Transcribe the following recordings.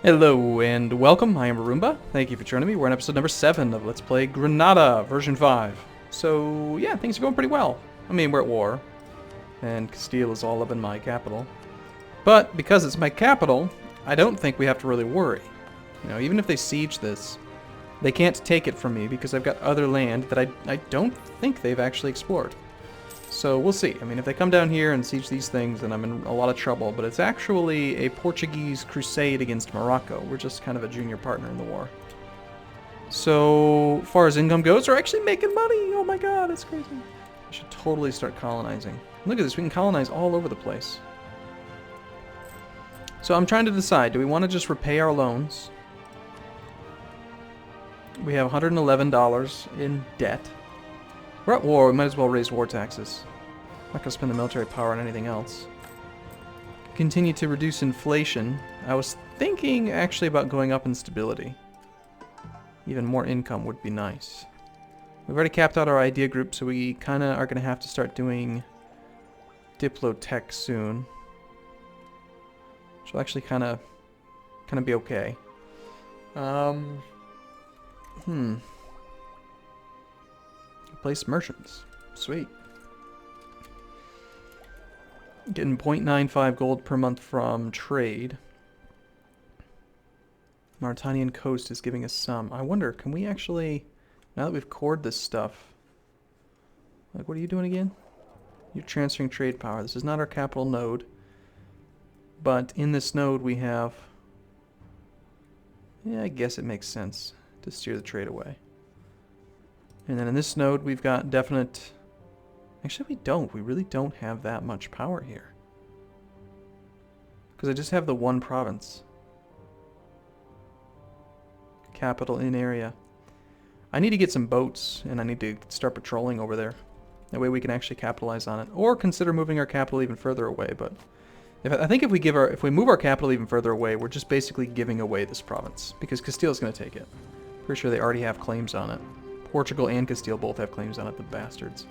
Hello and welcome, I am Arumba. Thank you for joining me. We're on episode number 7 of Let's Play Granada, version 5. So, yeah, things are going pretty well. I mean, we're at war, and Castile is all up in my capital. But, because it's my capital, I don't think we have to really worry. You know, even if they siege this, they can't take it from me because I've got other land that I don't think they've actually explored. So we'll see. I mean, if they come down here and siege these things, then I'm in a lot of trouble. But it's actually a Portuguese crusade against Morocco. We're just kind of a junior partner in the war. So far as income goes, we're actually making money. Oh my god, that's crazy. I should totally start colonizing. Look at this, we can colonize all over the place. So I'm trying to decide, do we want to just repay our loans? We have $111 in debt. We're at war, we might as well raise war taxes. I'm not going to spend the military power on anything else. Continue to reduce inflation. I was thinking actually about going up in stability. Even more income would be nice. We've already capped out our idea group, so we kind of are going to have to start doing Diplotech soon. Which will actually kind of be okay. Place merchants. Sweet. Getting 0.95 gold per month from trade. Mauritanian coast is giving us some. I wonder, can we actually, now that we've cored this stuff, like, what are you doing again? You're transferring trade power. This is not our capital node. But in this node we have, yeah, I guess it makes sense to steer the trade away. And then in this node, we've got definite... Actually, we don't. We really don't have that much power here. Because I just have the one province. Capital in area. I need to get some boats, and I need to start patrolling over there. That way we can actually capitalize on it. Or consider moving our capital even further away, but... I think if we move our capital even further away, we're just basically giving away this province. Because Castile's going to take it. Pretty sure they already have claims on it. Portugal and Castile both have claims on it, the bastards.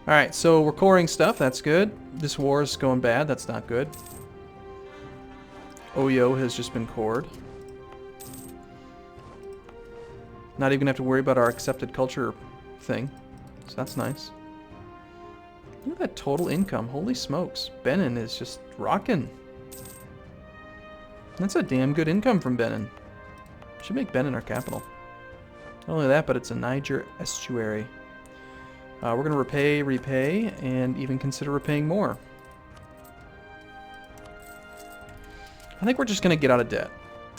Alright, so we're coring stuff, that's good. This war is going bad, that's not good. Oyo has just been cored. Not even have to worry about our accepted culture thing. So that's nice. Look at that total income, holy smokes. Benin is just rocking. That's a damn good income from Benin. Should make Benin our capital. Not only that, but it's a Niger estuary. We're going to repay, and even consider repaying more. I think we're just going to get out of debt.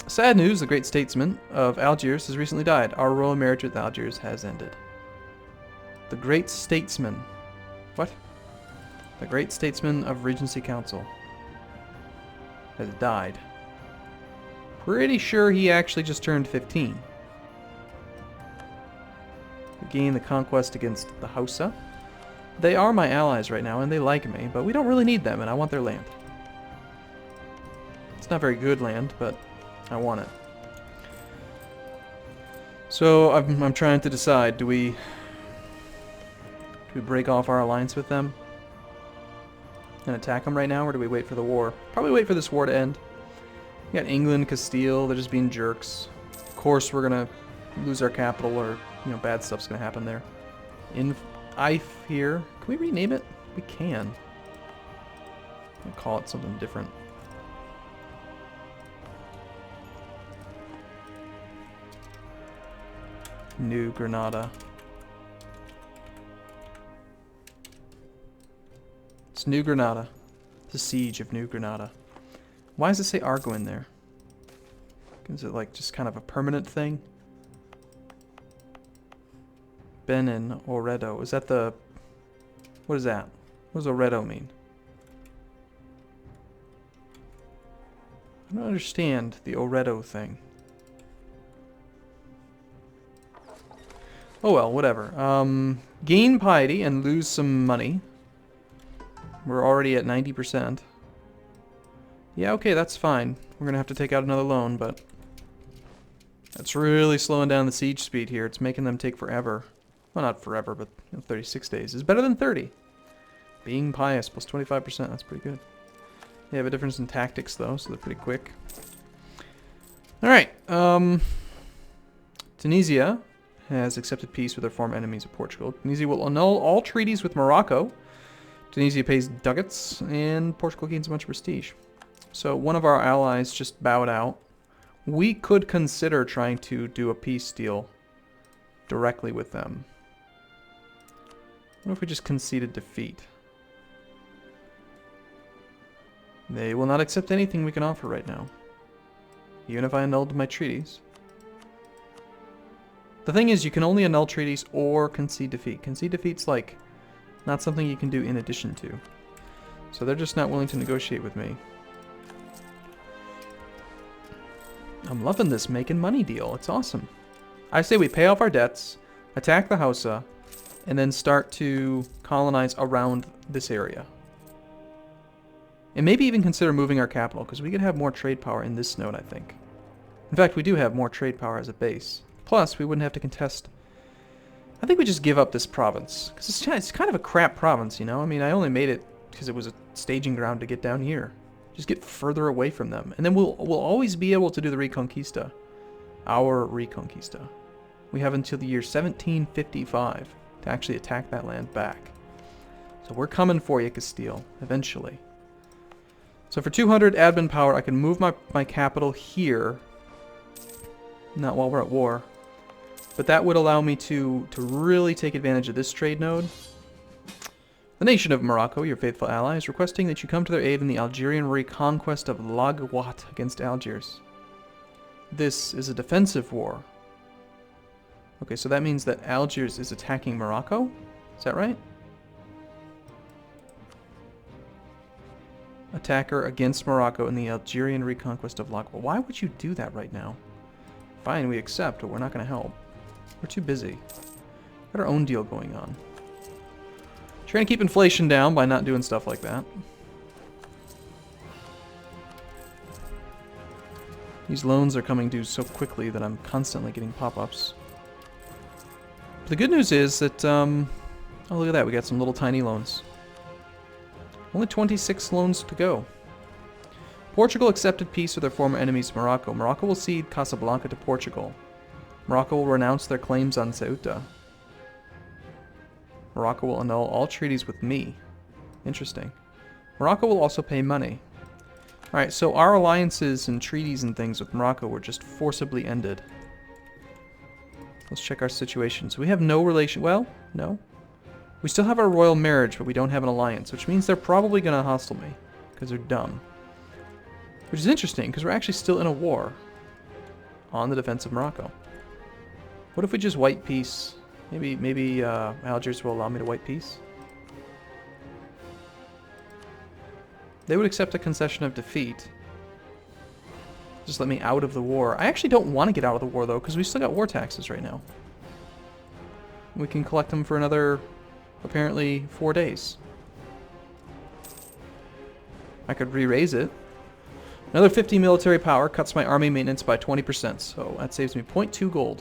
Sad news, the great statesman of Algiers has recently died. Our royal marriage with Algiers has ended. The great statesman. What? The great statesman of Regency Council has died. Pretty sure he actually just turned 15. Gain the conquest against the Hausa. They are my allies right now, and they like me, but we don't really need them, and I want their land. It's not very good land, but I want it. So I'm trying to decide, do we break off our alliance with them and attack them right now, or do we wait for the war? Probably wait for this war to end. We got England, Castile, they're just being jerks. Of course we're gonna lose our capital, or you know, bad stuff's gonna happen there. In Ife here. Can we rename it? We can. I'll call it something different. New Granada. It's New Granada. The Siege of New Granada. Why does it say Argo in there? Is it like just kind of a permanent thing? Benin, Oredo. Is that the... What is that? What does Oredo mean? I don't understand the Oredo thing. Oh well, whatever. Gain piety and lose some money. We're already at 90%. Yeah, okay, that's fine. We're gonna have to take out another loan, but... That's really slowing down the siege speed here. It's making them take forever. Well, not forever, but you know, 36 days is better than 30. Being pious plus 25%, that's pretty good. They have a difference in tactics, though, so they're pretty quick. Alright, Tunisia has accepted peace with their former enemies of Portugal. Tunisia will annul all treaties with Morocco. Tunisia pays ducats, and Portugal gains a bunch of prestige. So one of our allies just bowed out. We could consider trying to do a peace deal directly with them. What if we just conceded defeat? They will not accept anything we can offer right now, even if I annulled my treaties. The thing is, you can only annul treaties or concede defeat. Concede defeat's like not something you can do in addition to. So they're just not willing to negotiate with me. I'm loving this making money deal. It's awesome. I say we pay off our debts, attack the Hausa, and then start to colonize around this area. And maybe even consider moving our capital, because we could have more trade power in this node, I think. In fact, we do have more trade power as a base. Plus, we wouldn't have to contest. I think we just give up this province, because it's kind of a crap province, you know? I mean, I only made it because it was a staging ground to get down here. Just get further away from them. And then we'll always be able to do the Reconquista. Our Reconquista. We have until the year 1755 to actually attack that land back. So we're coming for you, Castile, eventually. So for 200 admin power, I can move my capital here. Not while we're at war. But that would allow me to really take advantage of this trade node. The nation of Morocco, your faithful ally, is requesting that you come to their aid in the Algerian reconquest of Lagouat against Algiers. This is a defensive war. Okay, so that means that Algiers is attacking Morocco? Is that right? Attacker against Morocco in the Algerian reconquest of Lagouat. Why would you do that right now? Fine, we accept, but we're not going to help. We're too busy. We've got our own deal going on. Trying to keep inflation down by not doing stuff like that. These loans are coming due so quickly that I'm constantly getting pop-ups. The good news is that, oh look at that, we got some little tiny loans. Only 26 loans to go. Portugal accepted peace with their former enemies, Morocco. Morocco will cede Casablanca to Portugal. Morocco will renounce their claims on Ceuta. Morocco will annul all treaties with me. Interesting. Morocco will also pay money. Alright, so our alliances and treaties and things with Morocco were just forcibly ended. Let's check our situation. So we have no relation... Well, no. We still have our royal marriage, but we don't have an alliance, which means they're probably going to hostile me, because they're dumb. Which is interesting, because we're actually still in a war on the defense of Morocco. What if we just white peace? Maybe Algiers will allow me to white peace. They would accept a concession of defeat. Just let me out of the war. I actually don't want to get out of the war, though, because we still got war taxes right now. We can collect them for another, apparently, 4 days. I could re-raise it. Another 50 military power cuts my army maintenance by 20%, so that saves me 0.2 gold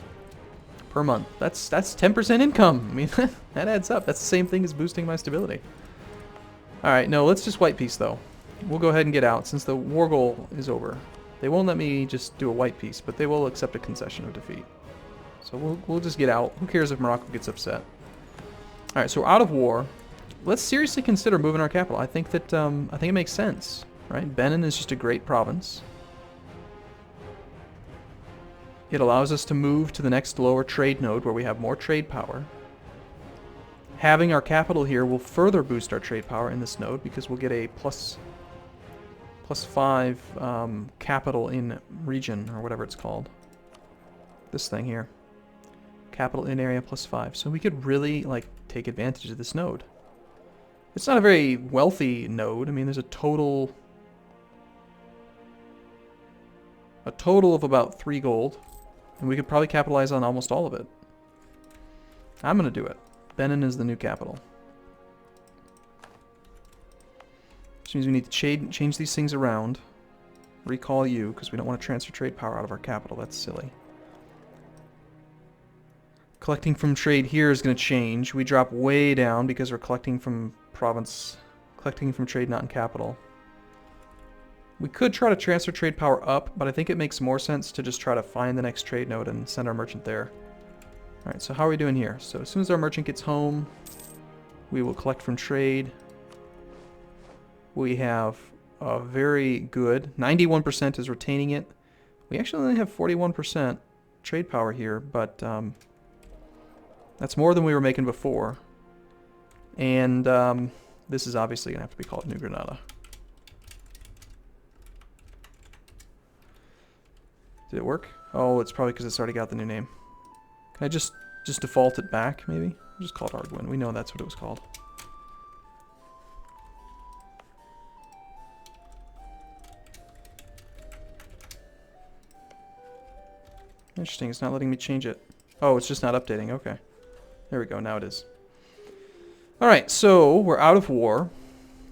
per month. That's 10% income. I mean, that adds up. That's the same thing as boosting my stability. Alright, no, let's just white peace, though. We'll go ahead and get out, since the war goal is over. They won't let me just do a white peace, but they will accept a concession of defeat. So we'll just get out. Who cares if Morocco gets upset? Alright, so we're out of war. Let's seriously consider moving our capital. I think that, I think it makes sense, right? Benin is just a great province. It allows us to move to the next lower trade node where we have more trade power. Having our capital here will further boost our trade power in this node because we'll get a plus 5 capital in region, or whatever it's called. This thing here. Capital in area plus 5. So we could really, like, take advantage of this node. It's not a very wealthy node. I mean, there's a total of about 3 gold. And we could probably capitalize on almost all of it. I'm going to do it. Benin is the new capital. Which means we need to change these things around. Recall you, because we don't want to transfer trade power out of our capital. That's silly. Collecting from trade here is going to change. We drop way down because we're collecting from province. Collecting from trade, not in capital. We could try to transfer trade power up, but I think it makes more sense to just try to find the next trade node and send our merchant there. Alright, so how are we doing here? So as soon as our merchant gets home, we will collect from trade. We have a very good, 91% is retaining it. We actually only have 41% trade power here, but that's more than we were making before. And this is obviously going to have to be called New Granada. Did it work? Oh, it's probably because it's already got the new name. Can I just default it back, maybe? Just call it Arguin. We know that's what it was called. Interesting, it's not letting me change it. Oh, it's just not updating, okay. There we go, now it is. Alright, so we're out of war.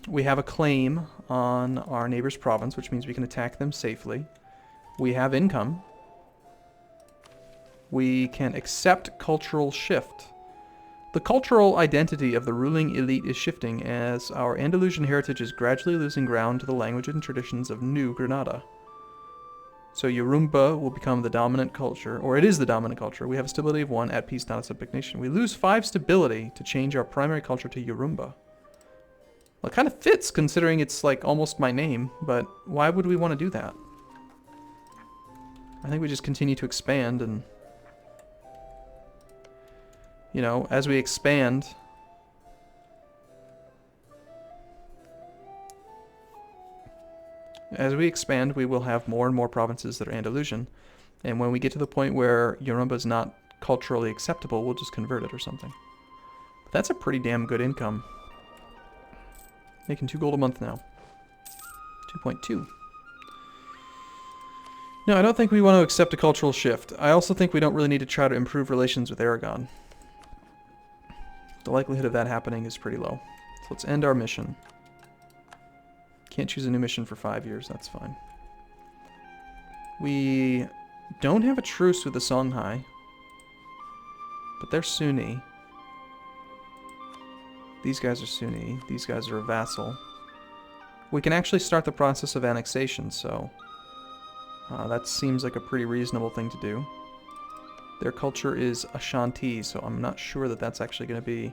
We have a claim on our neighbor's province, which means we can attack them safely. We have income. We can accept cultural shift. The cultural identity of the ruling elite is shifting as our Andalusian heritage is gradually losing ground to the language and traditions of New Granada. So Arumba will become the dominant culture, or it is the dominant culture. We have a stability of 1, at peace, not a subject nation. We lose 5 stability to change our primary culture to Arumba. Well, it kind of fits considering it's like almost my name, but why would we want to do that? I think we just continue to expand and, you know, as we expand, we will have more and more provinces that are Andalusian. And when we get to the point where Arumba is not culturally acceptable, we'll just convert it or something. But that's a pretty damn good income. Making 2 gold a month now. 2.2. No, I don't think we want to accept a cultural shift. I also think we don't really need to try to improve relations with Aragon. The likelihood of that happening is pretty low. So let's end our mission. Can't choose a new mission for 5 years, that's fine. We don't have a truce with the Songhai, but they're Sunni. These guys are Sunni. These guys are a vassal. We can actually start the process of annexation, so that seems like a pretty reasonable thing to do. Their culture is Ashanti, so I'm not sure that that's actually going to be...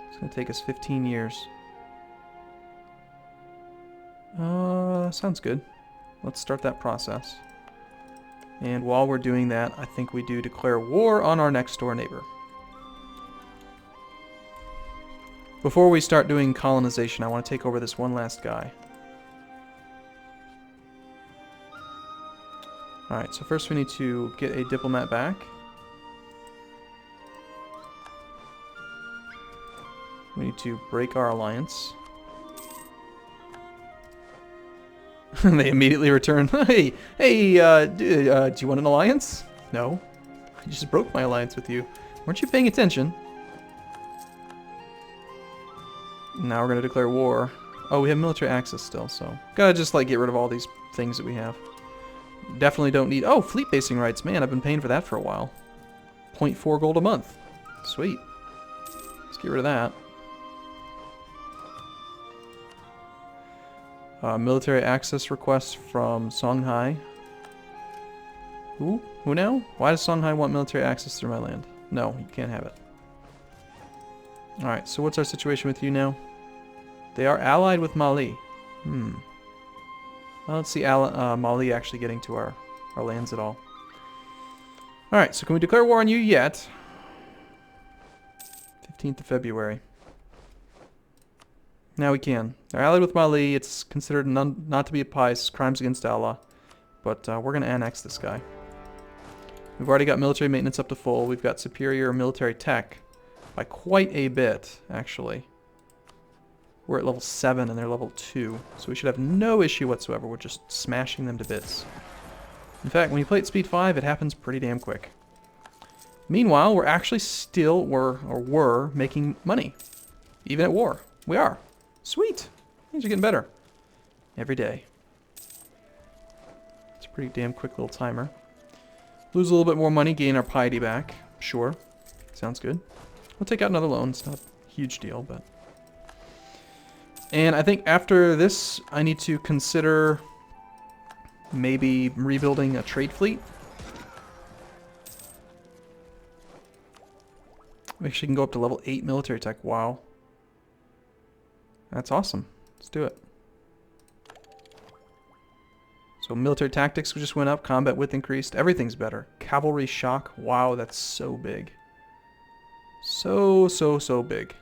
It's going to take us 15 years. Sounds good. Let's start that process. And while we're doing that, I think we do declare war on our next door neighbor. Before we start doing colonization, I want to take over this one last guy. Alright, so first we need to get a diplomat back. We need to break our alliance. They immediately return. Hey, do you want an alliance? No. I just broke my alliance with you. Weren't you paying attention? Now we're going to declare war. Oh, we have military access still, so... Gotta just, like, get rid of all these things that we have. Definitely don't need... Oh, fleet basing rights. Man, I've been paying for that for a while. 0.4 gold a month. Sweet. Let's get rid of that. Military access request from Songhai. Who? Who now? Why does Songhai want military access through my land? No, you can't have it. Alright, so what's our situation with you now? They are allied with Mali. I don't see Mali actually getting to our lands at all. Alright, so can we declare war on you yet? 15th of February. Now we can. They're allied with Mali. It's considered not to be a pice, crimes against Allah. But we're going to annex this guy. We've already got military maintenance up to full. We've got superior military tech by quite a bit, actually. We're at level 7 and they're level 2. So we should have no issue whatsoever. We're just smashing them to bits. In fact, when you play at speed 5, it happens pretty damn quick. Meanwhile, we're actually still, were making money. Even at war. We are. Sweet. Things are getting better. Every day. It's a pretty damn quick little timer. Lose a little bit more money, gain our piety back. Sure. Sounds good. We'll take out another loan. It's not a huge deal, but... And I think after this, I need to consider maybe rebuilding a trade fleet. We actually can go up to level 8 military tech. Wow. That's awesome. Let's do it. So military tactics just went up. Combat width increased. Everything's better. Cavalry shock. Wow, that's so big. So big.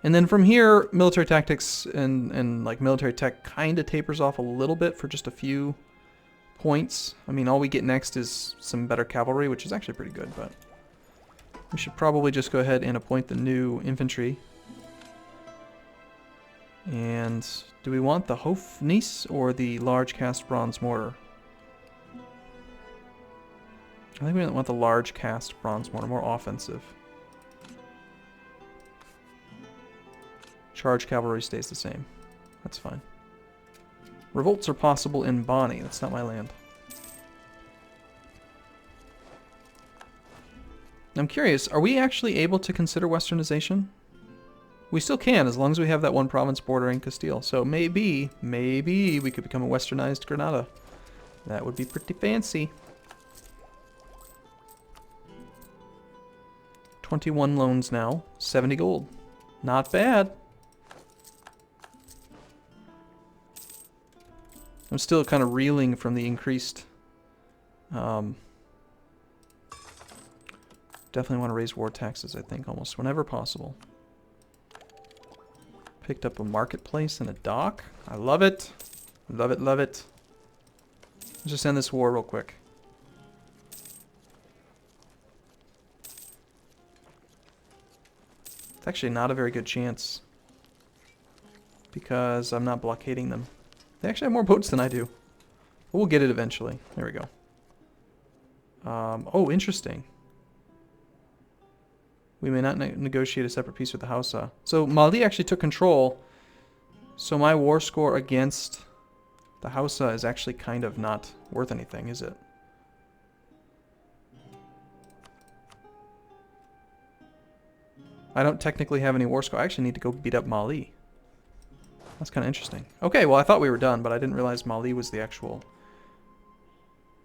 And then from here, military tactics and like military tech kind of tapers off a little bit for just a few points. I mean, all we get next is some better cavalry, which is actually pretty good, but we should probably just go ahead and appoint the new infantry. And do we want the Hofnice or the large cast bronze mortar? I think we want the large cast bronze mortar, more offensive. Charge cavalry stays the same. That's fine. Revolts are possible in Bonnie. That's not my land. I'm curious, are we actually able to consider westernization? We still can, as long as we have that one province bordering Castile. So maybe we could become a westernized Granada. That would be pretty fancy. 21 loans now, 70 gold. Not bad. I'm still kind of reeling from the increased... definitely want to raise war taxes, I think, almost whenever possible. Picked up a marketplace and a dock. I love it. Love it, love it. Let's just end this war real quick. It's actually not a very good chance, because I'm not blockading them. They actually have more boats than I do. But we'll get it eventually. There we go. Oh, interesting. We may not negotiate a separate peace with the Hausa. So Mali actually took control. So my war score against the Hausa is actually kind of not worth anything, is it? I don't technically have any war score. I actually need to go beat up Mali. That's kind of interesting. Okay, well I thought we were done, but I didn't realize Mali was the actual...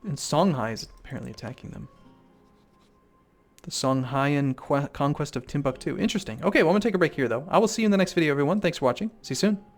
And Songhai is apparently attacking them. The Songhaian conquest of Timbuktu. Interesting. Okay, well I'm going to take a break here though. I will see you in the next video, everyone. Thanks for watching. See you soon.